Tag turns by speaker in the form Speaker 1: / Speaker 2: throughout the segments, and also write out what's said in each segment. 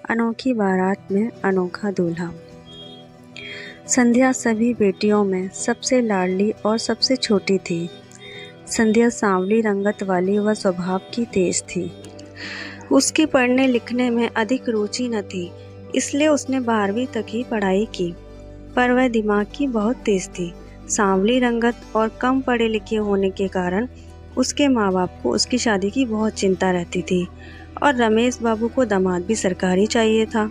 Speaker 1: अनोखी बारात में अनोखा दूल्हा। संध्या सभी बेटियों में सबसे लाडली और सबसे छोटी थी। संध्या सांवली रंगत वाली व स्वभाव की तेज थी। उसकी पढ़ने लिखने में अधिक रुचि न थी, इसलिए उसने 12वीं तक ही पढ़ाई की, पर वह दिमाग की बहुत तेज थी। सांवली रंगत और कम पढ़े लिखे होने के कारण उसके माँ बाप को उसकी शादी की बहुत चिंता रहती थी और रमेश बाबू को दामाद भी सरकारी चाहिए था।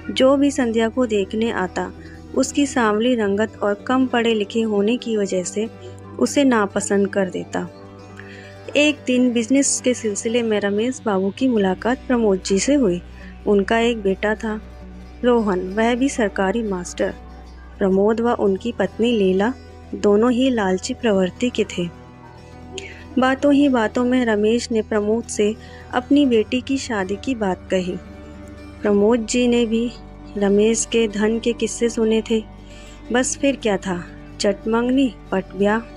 Speaker 1: जो भी संध्या को देखने आता उसकी सांवली रंगत और कम पढ़े लिखे होने की वजह से उसे नापसंद कर देता। एक दिन बिजनेस के सिलसिले में रमेश बाबू की मुलाकात प्रमोद जी से हुई। उनका एक बेटा था, रोहन, वह भी सरकारी मास्टर। प्रमोद व उनकी पत्नी लीला दोनों ही लालची प्रवृत्ति के थे। बातों ही बातों में रमेश ने प्रमोद से अपनी बेटी की शादी की बात कही। प्रमोद जी ने भी रमेश के धन के किस्से सुने थे। बस फिर क्या था, चट मंगनी पट ब्याह।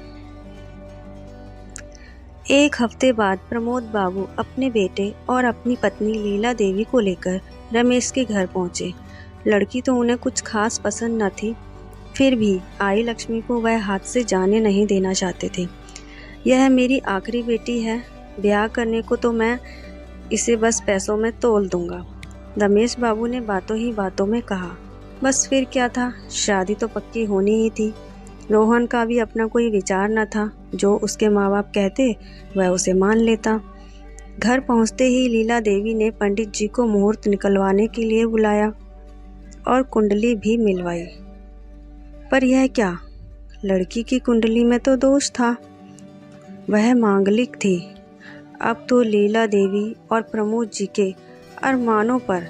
Speaker 1: एक हफ्ते बाद प्रमोद बाबू अपने बेटे और अपनी पत्नी लीला देवी को लेकर रमेश के घर पहुंचे। लड़की तो उन्हें कुछ खास पसंद न थी, फिर भी आई लक्ष्मी को वह हाथ से जाने नहीं देना चाहते थे। यह मेरी आखिरी बेटी है, ब्याह करने को तो मैं इसे बस पैसों में तोल दूंगा, रमेश बाबू ने बातों ही बातों में कहा। बस फिर क्या था, शादी तो पक्की होनी ही थी। रोहन का भी अपना कोई विचार न था, जो उसके माँ बाप कहते वह उसे मान लेता। घर पहुँचते ही लीला देवी ने पंडित जी को मुहूर्त निकलवाने के लिए बुलाया और कुंडली भी मिलवाई। पर यह क्या, लड़की की कुंडली में तो दोष था, वह मांगलिक थी। अब तो लीला देवी और प्रमोद जी के अरमानों पर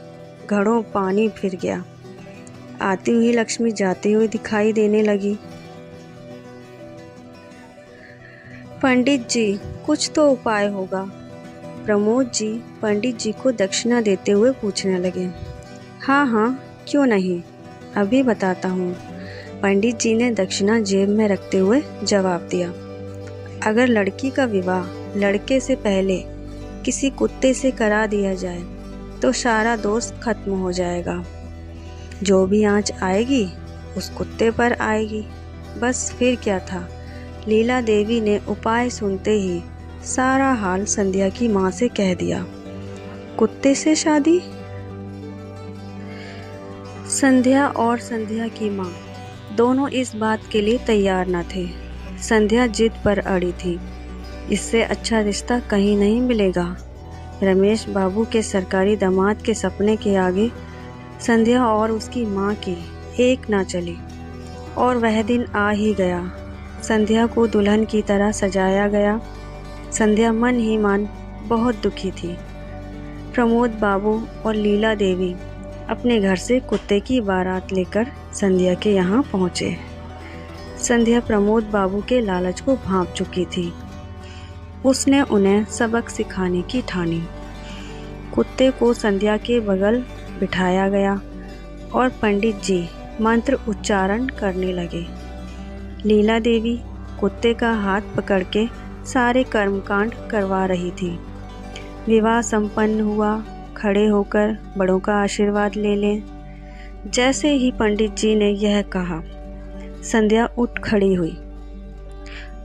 Speaker 1: घड़ों पानी फिर गया। आती हुई लक्ष्मी जाती हुई दिखाई देने लगी। पंडित जी, कुछ तो उपाय होगा, प्रमोद जी पंडित जी को दक्षिणा देते हुए पूछने लगे। हाँ हाँ, क्यों नहीं, अभी बताता हूँ, पंडित जी ने दक्षिणा जेब में रखते हुए जवाब दिया। अगर लड़की का विवाह लड़के से पहले किसी कुत्ते से करा दिया जाए तो सारा दोष खत्म हो जाएगा। जो भी आँच आएगी उस कुत्ते पर आएगी। बस फिर क्या था, लीला देवी ने उपाय सुनते ही सारा हाल संध्या की माँ से कह दिया। कुत्ते से शादी? संध्या और संध्या की माँ दोनों इस बात के लिए तैयार न थे। संध्या जिद पर अड़ी थी, इससे अच्छा रिश्ता कहीं नहीं मिलेगा। रमेश बाबू के सरकारी दामाद के सपने के आगे संध्या और उसकी माँ की एक ना चली। और वह दिन आ ही गया। संध्या को दुल्हन की तरह सजाया गया। संध्या मन ही मन बहुत दुखी थी। प्रमोद बाबू और लीला देवी अपने घर से कुत्ते की बारात लेकर संध्या के यहाँ पहुँचे। संध्या प्रमोद बाबू के लालच को भांप चुकी थी। उसने उन्हें सबक सिखाने की ठानी। कुत्ते को संध्या के बगल बिठाया गया और पंडित जी मंत्र उच्चारण करने लगे। लीला देवी कुत्ते का हाथ पकड़ के सारे कर्मकांड करवा रही थी। विवाह संपन्न हुआ। खड़े होकर बड़ों का आशीर्वाद ले लें। जैसे ही पंडित जी ने यह कहा, संध्या उठ खड़ी हुई,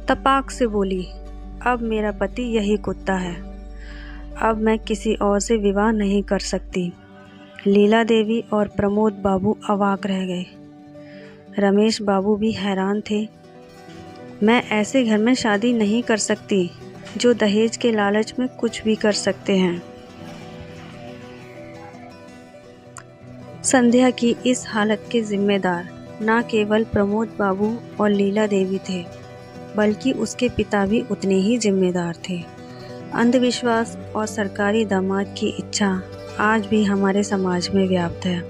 Speaker 1: तपाक से बोली, अब मेरा पति यही कुत्ता है, अब मैं किसी और से विवाह नहीं कर सकती। लीला देवी और प्रमोद बाबू अवाक रह गए। रमेश बाबू भी हैरान थे। मैं ऐसे घर में शादी नहीं कर सकती जो दहेज के लालच में कुछ भी कर सकते हैं। संध्या की इस हालत के जिम्मेदार न केवल प्रमोद बाबू और लीला देवी थे, बल्कि उसके पिता भी उतने ही जिम्मेदार थे। अंधविश्वास और सरकारी दामाद की इच्छा आज भी हमारे समाज में व्याप्त है,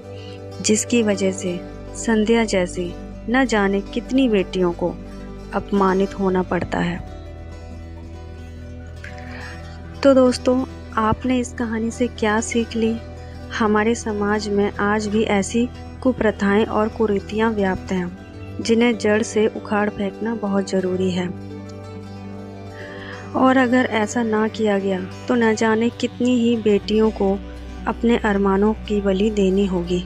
Speaker 1: जिसकी वजह से संध्या जैसी न जाने कितनी बेटियों को अपमानित होना पड़ता है। तो दोस्तों, आपने इस कहानी से क्या सीख ली? हमारे समाज में आज भी ऐसी कुप्रथाएं और कुरीतियां व्याप्त हैं, जिन्हें जड़ से उखाड़ फेंकना बहुत ज़रूरी है। और अगर ऐसा ना किया गया तो न जाने कितनी ही बेटियों को अपने अरमानों की बलि देनी होगी।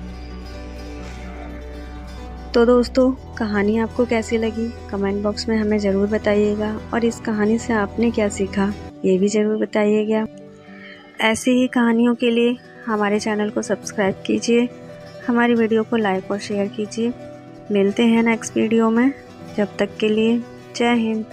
Speaker 1: तो दोस्तों, कहानी आपको कैसी लगी कमेंट बॉक्स में हमें ज़रूर बताइएगा, और इस कहानी से आपने क्या सीखा ये भी ज़रूर बताइएगा। ऐसी ही कहानियों के लिए हमारे चैनल को सब्सक्राइब कीजिए, हमारी वीडियो को लाइक और शेयर कीजिए। मिलते हैं नेक्स्ट वीडियो में, जब तक के लिए जय हिंद।